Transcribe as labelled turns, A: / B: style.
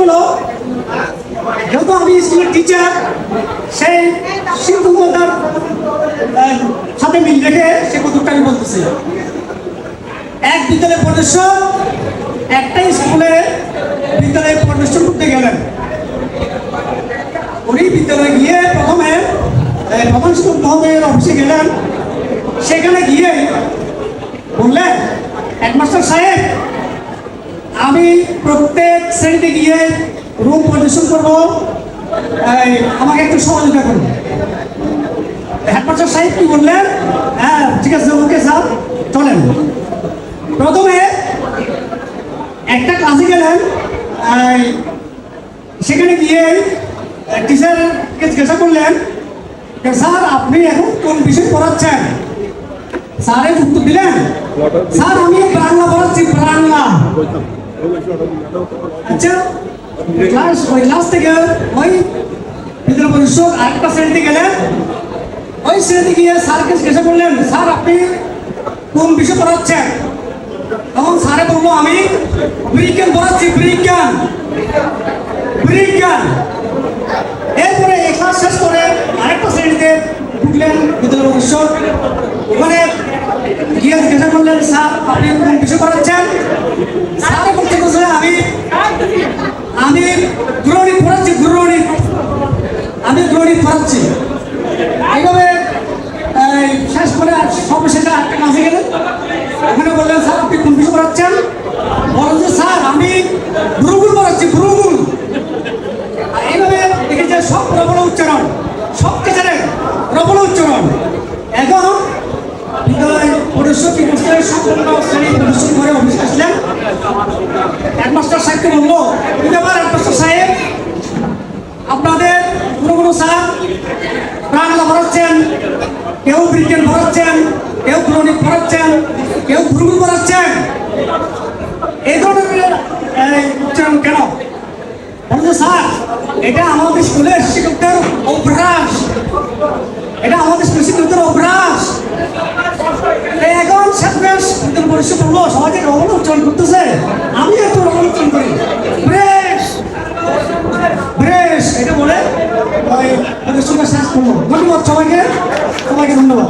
A: হলো যেহেতু আমি স্কুলের টিচার, সেই শিক্ষকতার সাথে মিল রেখে সে কতটা আমি বলতেছি। এক বিদ্যালয় পরিদর্শক একটা স্কুলে বিদ্যালয়ে পরিদর্শন করতে গেলেন। উনি বিদ্যালয়ে গিয়ে প্রথমে প্রধান শিক্ষক মহোদয়ের অফিসে গেলেন। সেখানে গিয়ে বললেন, হেডমাস্টার সাহেব, আমি প্রত্যেক শ্রেণীতে গিয়ে রুম পরিদর্শন করবো, আমাকে একটু সহযোগিতা করুন। হেডমাস্টার সাহেব কি বললেন, হ্যাঁ ঠিক আছে, ওকে স্যার চলেন। প্রথমে একটা ক্লাসে গেলেন, সেখানে গিয়ে টিচারকে জিজ্ঞাসা করলেন, স্যার আপনি এখন কোন বিষয় পড়াচ্ছেন? স্যারের উত্তর দিলেন, স্যার আমি বাংলা পড়াচ্ছি, বাংলা। আচ্ছা, ক্লাস থেকে ওই বিদ্যালয় পরিদর্শক আরেকটা শ্রেণীতে গেলেন। ওই শ্রেণীতে গিয়ে স্যারকে জিজ্ঞাসা করলেন, স্যার আপনি কোন বিষয় পড়াচ্ছেন? তখন স্যারে বললো, আমি বিজ্ঞান পড়াচ্ছি, বিজ্ঞান। এরপরে এই ক্লাস শেষ করে আরেকটা শ্রেণীতে ঢুকলেন বিদ্যালয় পরিদর্শক। ওখানে গিয়ে জিজ্ঞাসা করলেন, স্যার আপনি কোন বিষয় পড়াচ্ছেন? স্যারে বলতে বলছে, আমি গণিত পড়াচ্ছি, আমি গণিত পড়াচ্ছি। এইভাবে শেষ করে সর্বশেষে একটা ক্লাসে গেলেন। ওখানে বললেন, স্যার আপনি কোন বিষয় পড়াচ্ছেন? বলেন যে, স্যার আমি ভ্রুগুল পড়াচ্ছি, ভ্রুগুল। এইভাবে দেখেছে সব প্রবল উচ্চারণ, সব ক্ষেত্রে প্রবল উচ্চারণ। এখন বিদ্যালয় পরিদর্শক সম্পূর্ণ শ্রেণী পরিদর্শন করে অফিসে আসলেন। হেডমাস্টার সাহেবকে বললো, হেডমাস্টার সাহেব, আপনাদের কোনো স্যার বাংলা পড়াচ্ছেন, কেউ বিজ্ঞান পড়াচ্ছেন, কেউ গণিত পড়াচ্ছেন, কেউ ভূগোল পড়াচ্ছেন, এই ধরনের উচ্চারণ কেন? বলছে, স্যার এটা আমাদের স্কুলের শিক্ষকদের অভ্যাস, এটা আমাদের স্কুলের শিক্ষকদের অভ্যাস। এখন শেষ পরিশ্রম করলো, সবাইকে রবল উচ্চারণ করতেছে, আমি একটু রবল উচ্চারণ করি, ব্রেশ এটা বলে শেষ করলো। ধন্যবাদ সবাইকে, ধন্যবাদ।